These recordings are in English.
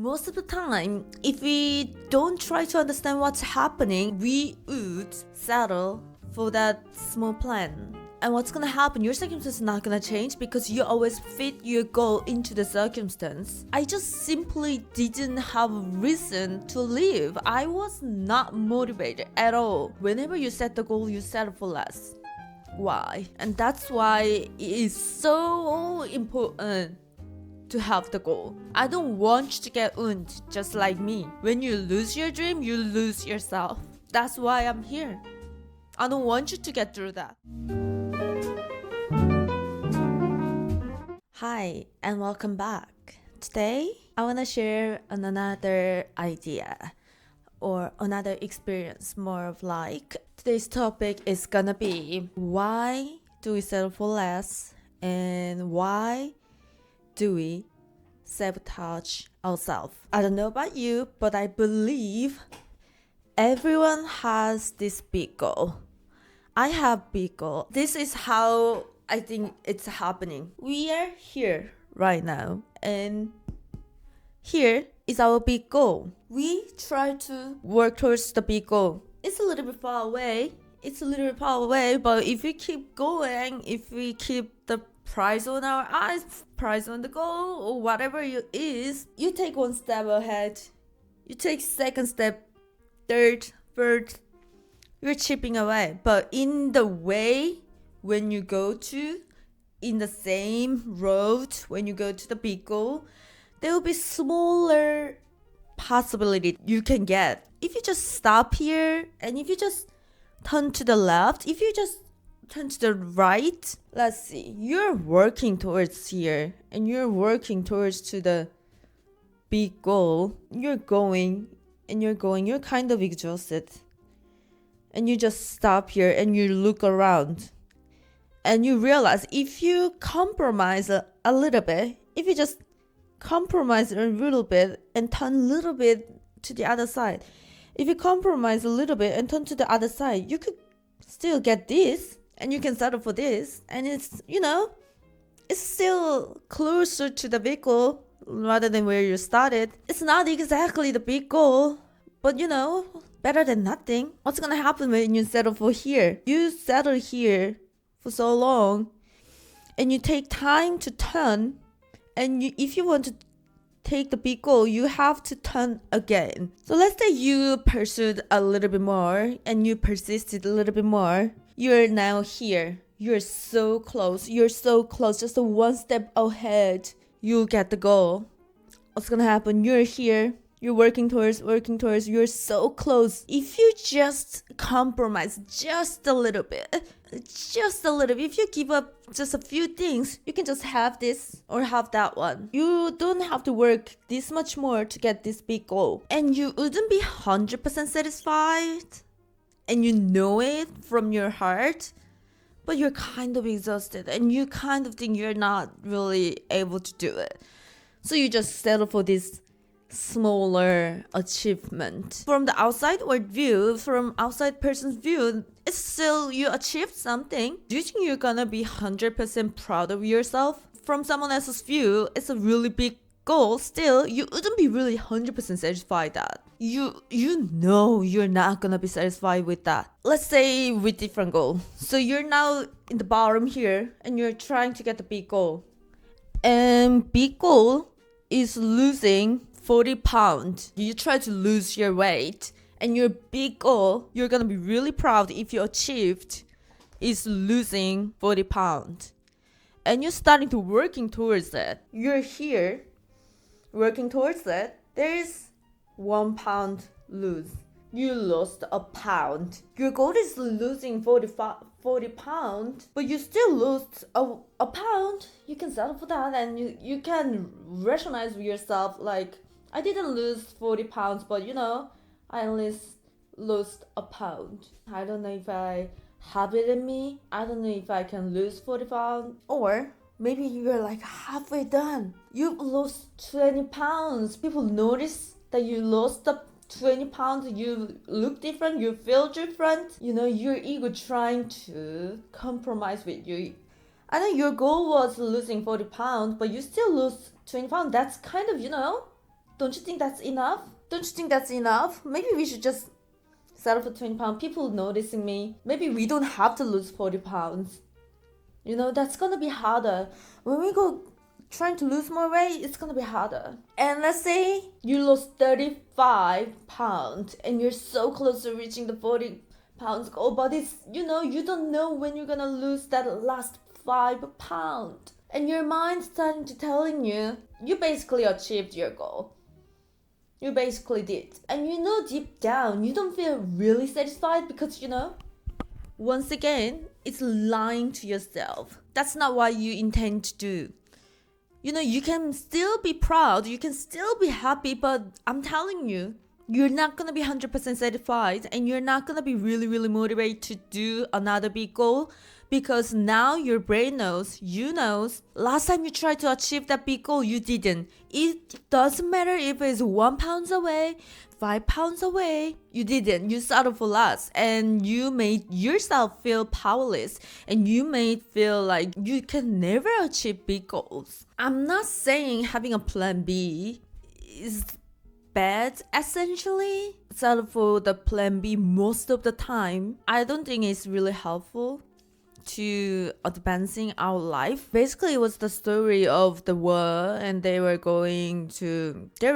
Most of the time, if we don't try to understand what's happening, we would settle for that small plan. And what's gonna happen? Your circumstance is not gonna change because you always fit your goal into the circumstance. I just simply didn't have a reason to live. I was not motivated at all. Whenever you set the goal, you settle for less. Why? And that's why it is so important to have the goal. I don't want you to get wounded just like me. When you lose your dream, you lose yourself. That's why I'm here. I don't want you to get through that. Hi, and welcome back. Today, I want to share another idea or another experience, more of like. Today's topic is gonna be why do we settle for less and why do we sabotage ourselves? I don't know about you, but I believe everyone has this big goal. I have big goal. This is how I think it's happening. We are here right now, and here is our big goal. We try to work towards the big goal. It's a little bit far away. But if we keep going, if we keep the prize on our eyes, prize on the goal, or whatever it is, you take one step ahead. You take second step, third, you're chipping away. But in the way, when you go to, in the same road, when you go to the big goal, there will be smaller possibility you can get. If you just stop here, and if you just turn to the left, if you just turn to the right, let's see, you're working towards here, and you're working towards to the big goal. You're going, you're kind of exhausted. And you just stop here and you look around. And you realize if you compromise a little bit, if you just compromise a little bit and turn a little bit to the other side, if you compromise a little bit and turn to the other side, you could still get this and you can settle for this. And it's, it's still closer to the big goal rather than where you started. It's not exactly the big goal, but better than nothing. What's gonna happen when you settle for here? You settle here for so long and you take time to turn, and if you want to take the big goal, you have to turn again. So let's say you pursued a little bit more and you persisted a little bit more. You're now here. You're so close, just one step ahead. You get the goal. What's gonna happen? You're here. You're working towards, you're so close. If you just compromise just a little bit, if you give up just a few things, you can just have this or have that one. You don't have to work this much more to get this big goal. And you wouldn't be 100% satisfied, and you know it from your heart, but you're kind of exhausted and you kind of think you're not really able to do it. So you just settle for this smaller achievement. From the outside person's view, it's still you achieved something. Do you think you're gonna be 100% proud of yourself? From someone else's view, it's a really big goal. Still, you wouldn't be really 100% satisfied that. You know you're not gonna be satisfied with that. Let's say with different goal. So you're now in the bottom here and you're trying to get the big goal. And big goal is losing 40 pounds. You try to lose your weight, and your big goal, you're gonna be really proud if you achieved, is losing 40 pounds. And you're starting to working towards it. You're here working towards it. There's 1 pound lose. You lost a pound. Your goal is losing 40 pounds, but you still lost a pound. You can settle for that, and you can rationalize with yourself like, I didn't lose 40 pounds, but I at least lost a pound. I don't know if I have it in me. I don't know if I can lose 40 pounds. Or maybe you're like halfway done. You've lost 20 pounds. People notice that you lost the 20 pounds. You look different. You feel different. Your ego trying to compromise with you. I know your goal was losing 40 pounds, but you still lose 20 pounds. That's kind of, Don't you think that's enough? Don't you think that's enough? Maybe we should just settle for 20 pounds. People noticing me. Maybe we don't have to lose 40 pounds. You know, that's gonna be harder. When we go trying to lose more weight, it's gonna be harder. And let's say you lost 35 pounds and you're so close to reaching the 40 pounds goal, but it's, you know, you don't know when you're gonna lose that last 5 pounds. And your mind's starting to telling you, you basically achieved your goal. You basically did. And you know deep down, you don't feel really satisfied because, you know, once again, it's lying to yourself. That's not what you intend to do. You know, you can still be proud, you can still be happy, but I'm telling you, you're not gonna be 100% satisfied and you're not gonna be really, really motivated to do another big goal because now your brain knows, you knows, last time you tried to achieve that big goal, you didn't. It doesn't matter if it's 1 pound away, 5 pounds away, you didn't. You settled for less and you made yourself feel powerless and you made feel like you can never achieve big goals. I'm not saying having a plan B is bad essentially. Settle for the plan B most of the time. I don't think it's really helpful to advancing our life. Basically, it was the story of the war and they were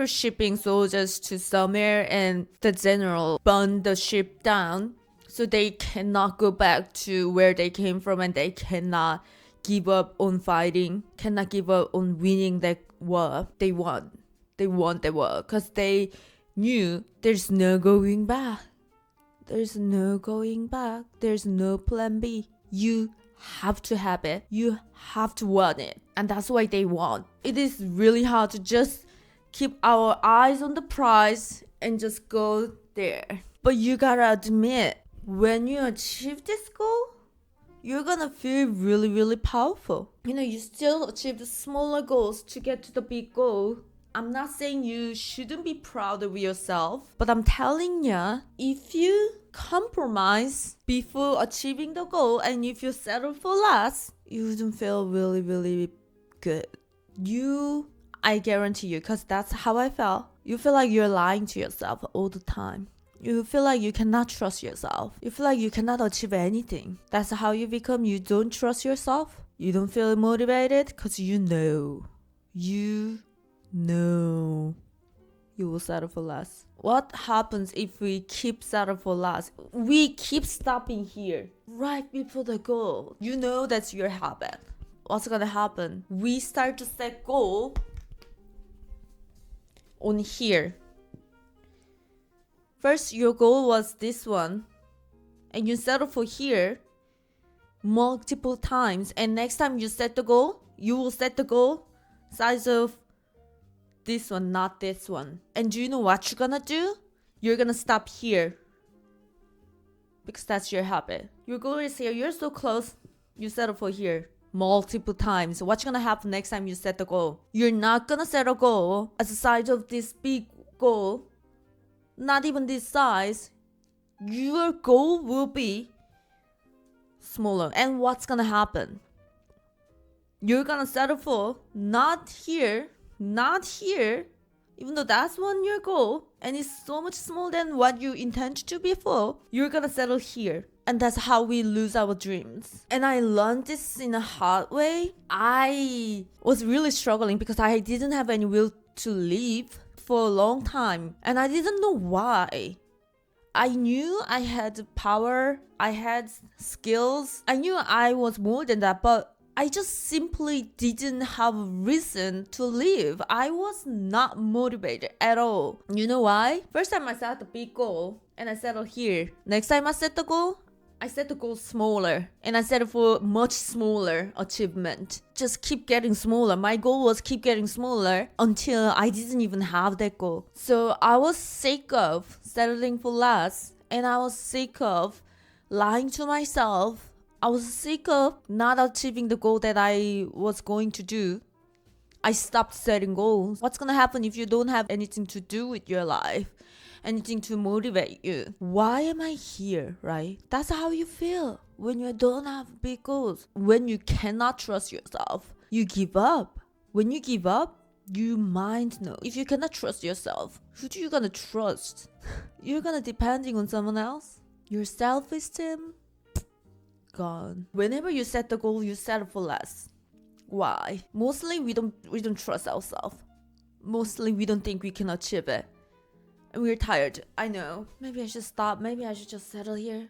shipping soldiers to somewhere and the general burned the ship down so they cannot go back to where they came from and they cannot give up on fighting, cannot give up on winning that war. They won the war because they knew there's no going back. There's no going back. There's no plan B. You have to have it. You have to want it. And that's why they won. It is really hard to just keep our eyes on the prize and just go there. But you gotta admit, when you achieve this goal, you're gonna feel really, really powerful. You know, you still achieve the smaller goals to get to the big goal. I'm not saying you shouldn't be proud of yourself, but I'm telling you, if you compromise before achieving the goal and if you settle for less, you wouldn't feel really, really good. I guarantee you, because that's how I felt. You feel like you're lying to yourself all the time. You feel like you cannot trust yourself. You feel like you cannot achieve anything. That's how you become. You don't trust yourself. You don't feel motivated because you know you will settle for less. What happens if we keep settle for less? We keep stopping here right before the goal. You know that's your habit. What's gonna happen? We start to set goal on here. First, your goal was this one, and you settle for here multiple times. And next time you set the goal, you will set the goal size of this one, not this one. And do you know what you're gonna do? You're gonna stop here because that's your habit. Your goal is here. You're so close. You settle for here multiple times. What's gonna happen next time you set the goal? You're not gonna set a goal as the size of this big goal. Not even this size. Your goal will be smaller. And what's gonna happen? You're gonna settle for not here, even though that's your goal and it's so much smaller than what you intended to before. You're gonna settle here. And that's how we lose our dreams. And I learned this in a hard way. I was really struggling because I didn't have any will to live for a long time. And I didn't know why. I knew I had power, I had skills. I knew I was more than that, but I just simply didn't have a reason to live. I was not motivated at all. You know why? First time I set the big goal and I settled here. Next time I set the goal, I set the goal smaller and I set it for much smaller achievement. Just keep getting smaller. My goal was keep getting smaller until I didn't even have that goal. So I was sick of settling for less and I was sick of lying to myself. I was sick of not achieving the goal that I was going to do. I stopped setting goals. What's gonna happen if you don't have anything to do with your life? Anything to motivate you? Why am I here, right? That's how you feel when you don't have big goals. When you cannot trust yourself, you give up. When you give up, You might know. If you cannot trust yourself, who do you gonna trust? You're gonna depending on someone else? Your self-esteem? Gone. Whenever you set the goal, you settle for less. Why? Mostly we don't trust ourselves. Mostly we don't think we can achieve it. And we're tired. I know. Maybe I should stop. Maybe I should just settle here.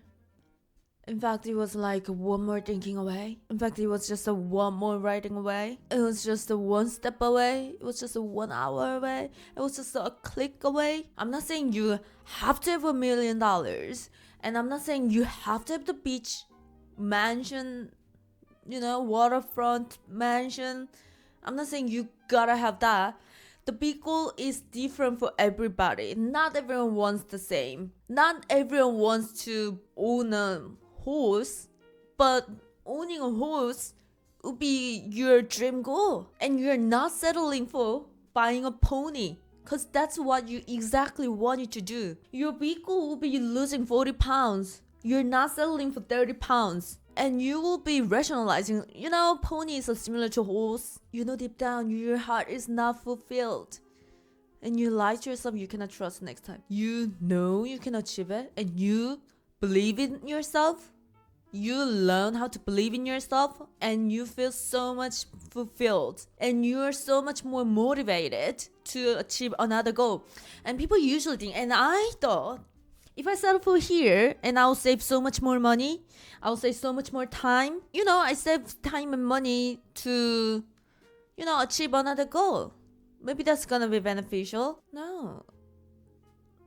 In fact, it was like one more thinking away. In fact, it was just a one more writing away. It was just a one step away. It was just a 1 hour away. It was just a click away. I'm not saying you have to have $1 million. And I'm not saying you have to have the beach mansion, waterfront mansion. I'm not saying you gotta have that. The big goal is different for everybody. Not everyone wants the same. Not everyone wants to own a horse, but owning a horse would be your dream goal. And you're not settling for buying a pony, because that's what you exactly wanted to do. Your big goal will be losing 40 pounds. You're not settling for 30 pounds. And you will be rationalizing, pony is similar to horse. Deep down, your heart is not fulfilled. And you lie to yourself, you cannot trust next time. You know you can achieve it, and you believe in yourself. You learn how to believe in yourself, and you feel so much fulfilled. And you are so much more motivated to achieve another goal. And people usually think, and I thought, if I settle for here and I'll save so much more money, I'll save so much more time. I save time and money to, achieve another goal. Maybe that's gonna be beneficial. No,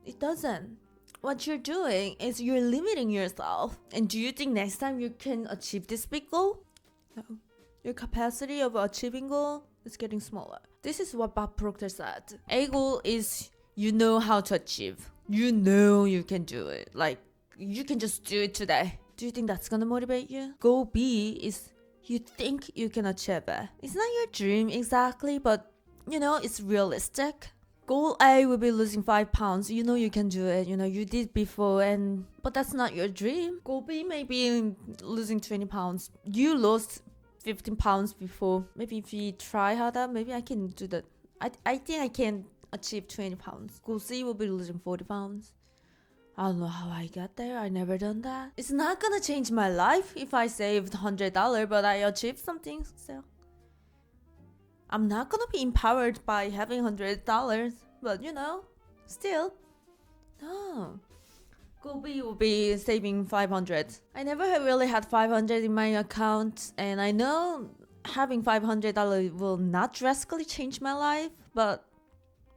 it doesn't. What you're doing is you're limiting yourself. And do you think next time you can achieve this big goal? No. Your capacity of achieving goal is getting smaller. This is what Bob Proctor said. A goal is you know how to achieve. You know you can do it. Like, you can just do it today. Do you think that's gonna motivate you? Goal B is you think you can achieve it. It's not your dream exactly, but it's realistic. Goal A will be losing 5 pounds. You know you can do it. You did before, but that's not your dream. Goal B may be losing 20 pounds. You lost 15 pounds before. Maybe if you try harder, maybe I can do that. I think I can achieve 20 pounds. Goal C will be losing 40 pounds. I don't know how I got there. I never done that. It's not gonna change my life if I saved $100, but I achieved something still. I'm not gonna be empowered by having $100, but still. No. Goal B will be saving 500. I never really had 500 in my account, and I know having $500 will not drastically change my life, but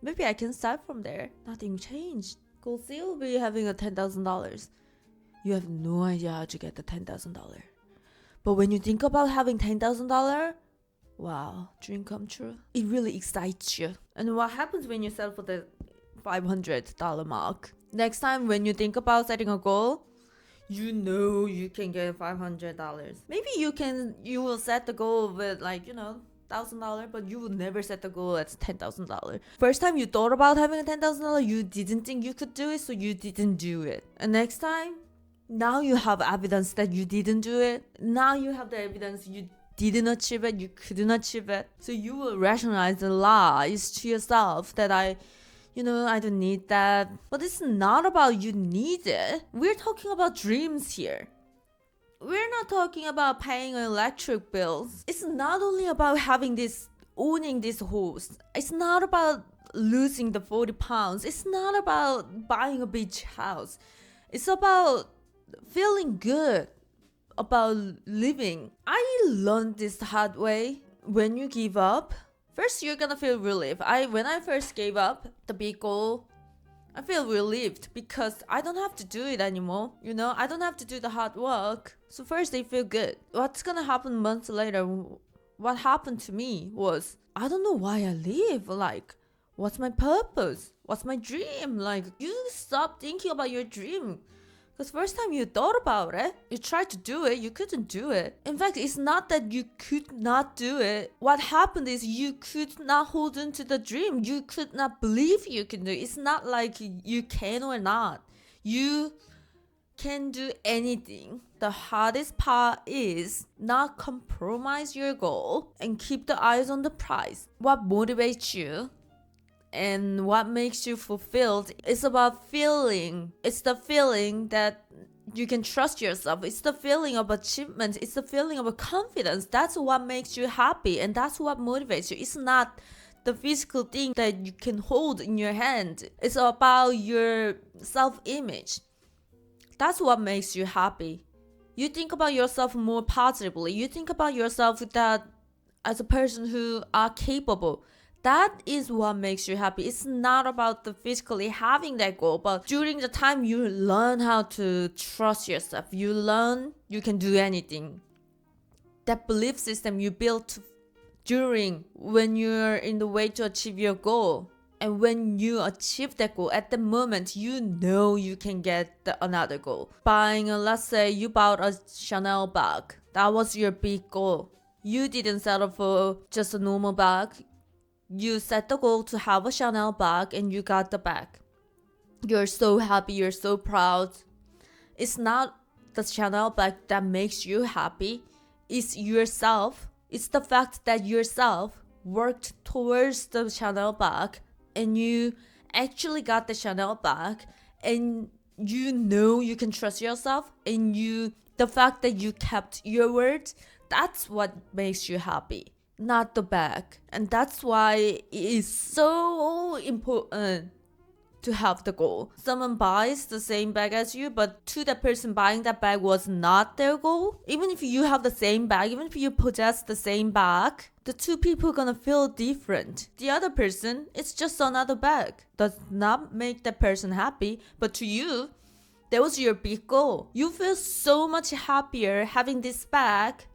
maybe I can start from there. Nothing changed. Goal C will be having a $10,000. You have no idea how to get the $10,000. But when you think about having $10,000, wow, dream come true. It really excites you. And what happens when you settle for the $500 mark? Next time when you think about setting a goal, you can get $500. Maybe you will set the goal with $1,000, but you would never set the goal at $10,000. First time you thought about having a $10,000, you didn't think you could do it, so you didn't do it. And next time, now you have evidence that you didn't do it. Now you have the evidence you didn't achieve it, you couldn't achieve it. So you will rationalize the lies to yourself that I don't need that. But it's not about you need it. We're talking about dreams here. We're not talking about paying electric bills. It's not only about owning this horse. It's not about losing the 40 pounds. It's not about buying a beach house. It's about feeling good about living. I learned this the hard way. When you give up, first you're gonna feel relief. When I first gave up the big goal, I feel relieved because I don't have to do it anymore. I don't have to do the hard work. So first they feel good. What's gonna happen months later? What happened to me was, I don't know why I live. Like, what's my purpose? What's my dream? Like, you stop thinking about your dream. Because first time you thought about it, you tried to do it, you couldn't do it. In fact, it's not that you could not do it. What happened is you could not hold on to the dream. You could not believe you can do it. It's not like you can or not. You can do anything. The hardest part is not compromise your goal and keep the eyes on the prize. What motivates you and what makes you fulfilled is about feeling. It's the feeling that you can trust yourself. It's the feeling of achievement. It's the feeling of confidence. That's what makes you happy, and that's what motivates you. It's not the physical thing that you can hold in your hand. It's about your self-image. That's what makes you happy. You think about yourself more positively. You think about yourself that as a person who are capable. That is what makes you happy. It's not about the physically having that goal, but during the time you learn how to trust yourself. You learn you can do anything. That belief system you built during when you're in the way to achieve your goal. And when you achieve that goal, at the moment, you know you can get another goal. Let's say you bought a Chanel bag. That was your big goal. You didn't settle for just a normal bag. You set the goal to have a Chanel bag and you got the bag. You're so happy, you're so proud. It's not the Chanel bag that makes you happy. It's yourself. It's the fact that yourself worked towards the Chanel bag and you actually got the Chanel bag and you know you can trust yourself and the fact that you kept your word, that's what makes you happy. Not the bag. And that's why it is so important to have the goal. Someone buys the same bag as you, but to the person buying that bag was not their goal. Even if you have the same bag, even if you possess the same bag, the two people are gonna feel different. The other person, it's just another bag. Does not make that person happy, but to you, that was your big goal. You feel so much happier having this bag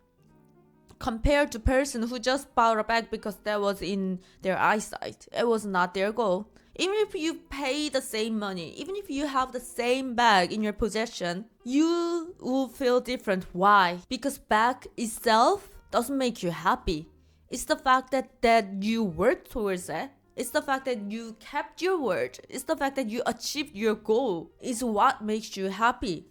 compared to person who just bought a bag because that was in their eyesight. It was not their goal. Even if you pay the same money, even if you have the same bag in your possession, you will feel different. Why? Because bag itself doesn't make you happy. It's the fact that you worked towards it. It's the fact that you kept your word. It's the fact that you achieved your goal is what makes you happy.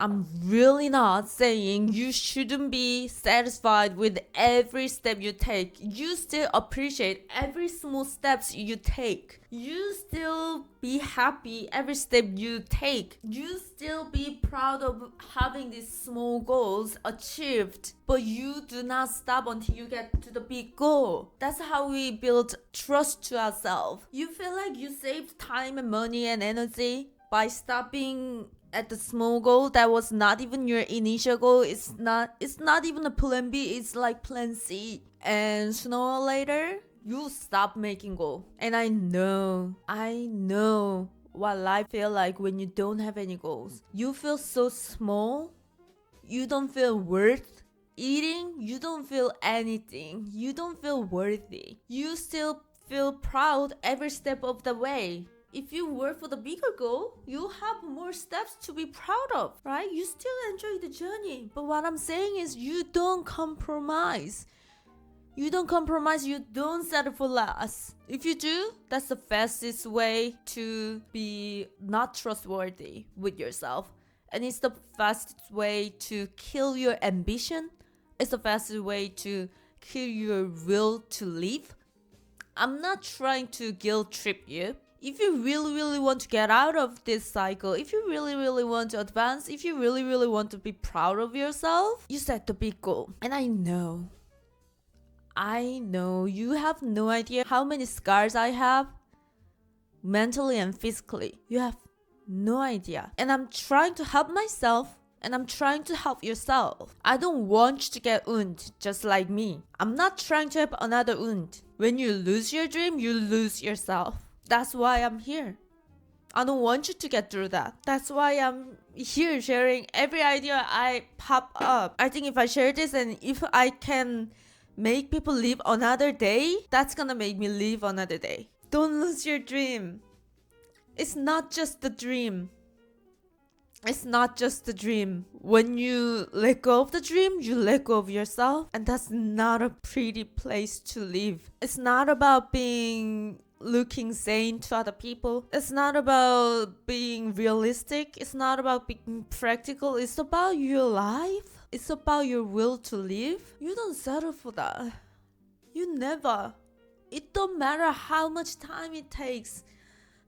I'm really not saying you shouldn't be satisfied with every step you take. You still appreciate every small steps you take. You still be happy every step you take. You still be proud of having these small goals achieved. But you do not stop until you get to the big goal. That's how we build trust to ourselves. You feel like you saved time and money and energy by stopping at the small goal that was not even your initial goal. It's not even a plan B, it's like plan C. And sooner or later, you stop making goal. And I know what life feel like when you don't have any goals. You feel so small. You don't feel worth eating. You don't feel anything. You don't feel worthy. You still feel proud every step of the way. If you work for the bigger goal, you have more steps to be proud of, right? You still enjoy the journey. But what I'm saying is you don't compromise. You don't compromise, you don't settle for less. If you do, that's the fastest way to be not trustworthy with yourself. And it's the fastest way to kill your ambition. It's the fastest way to kill your will to live. I'm not trying to guilt trip you. If you really want to get out of this cycle, if you really want to advance, if you really want to be proud of yourself, you set the big goal. And I know you have no idea how many scars I have, mentally and physically. You have no idea. And I'm trying to help myself, and I'm trying to help yourself. I don't want you to get wounded just like me. I'm not trying to help another wound. When you lose your dream, you lose yourself. That's why I'm here. I don't want you to get through that. That's why I'm here sharing every idea I pop up. I think if I share this and if I can make people live another day, that's gonna make me live another day. Don't lose your dream. It's not just the dream. It's not just the dream. When you let go of the dream, you let go of yourself. And that's not a pretty place to live. It's not about being looking sane to other people. It's not about being realistic. It's not about being practical. It's about your life. It's about your will to live. You don't settle for that. You never. It don't matter how much time it takes.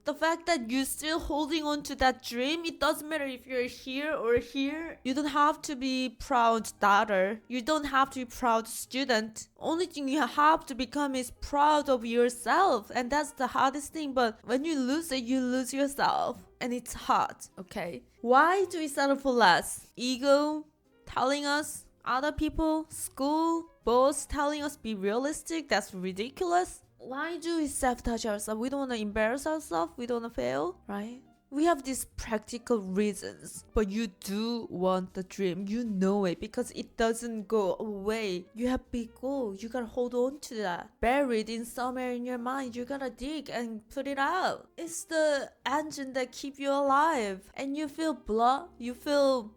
The fact that you're still holding on to that dream, it doesn't matter if you're here or here. You don't have to be proud daughter. You don't have to be proud student. Only thing you have to become is proud of yourself. And that's the hardest thing. But when you lose it, you lose yourself. And it's hard, okay? Why do we settle for less? Ego telling us, other people, school, boss telling us be realistic. That's ridiculous. Why do we sabotage ourselves? We don't want to embarrass ourselves. We don't want to fail, right? We have these practical reasons, but you do want the dream. You know it because it doesn't go away. You have big goal. You gotta hold on to that. Buried in somewhere in your mind. You gotta dig and put it out. It's the engine that keep you alive. And you feel blah. You feel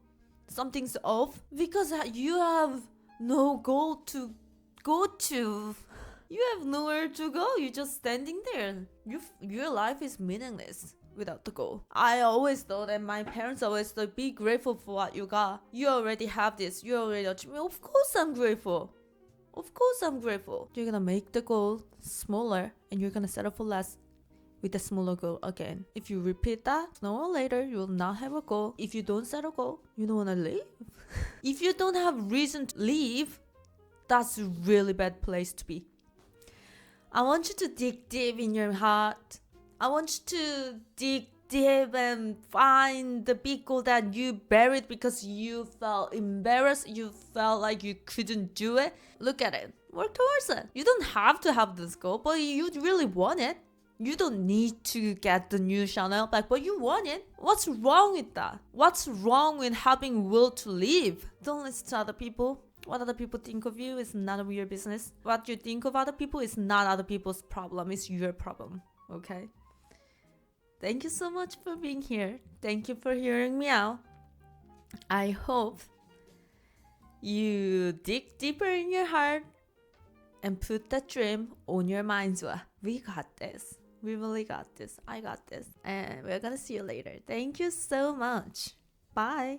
something's off because you have no goal to go to. You have nowhere to go. You're just standing there. Your life is meaningless without the goal. I always thought, and my parents always thought, be grateful for what you got. You already have this. You already achieved. Of course I'm grateful. Of course I'm grateful. You're gonna make the goal smaller and you're gonna settle for less with a smaller goal again. If you repeat that, sooner or later you will not have a goal. If you don't set a goal, you don't wanna leave. If you don't have reason to leave, that's a really bad place to be. I want you to dig deep in your heart. I want you to dig deep and find the big goal that you buried because you felt embarrassed. You felt like you couldn't do it. Look at it. Work towards it. You don't have to have this goal, but you really want it. You don't need to get the new Chanel bag, but you want it. What's wrong with that? What's wrong with having will to live? Don't listen to other people. What other people think of you is none of your business. What you think of other people is not other people's problem. It's your problem. Okay? Thank you so much for being here. Thank you for hearing me out. I hope you dig deeper in your heart and put that dream on your mind. We got this. We really got this. I got this. And we're gonna see you later. Thank you so much. Bye.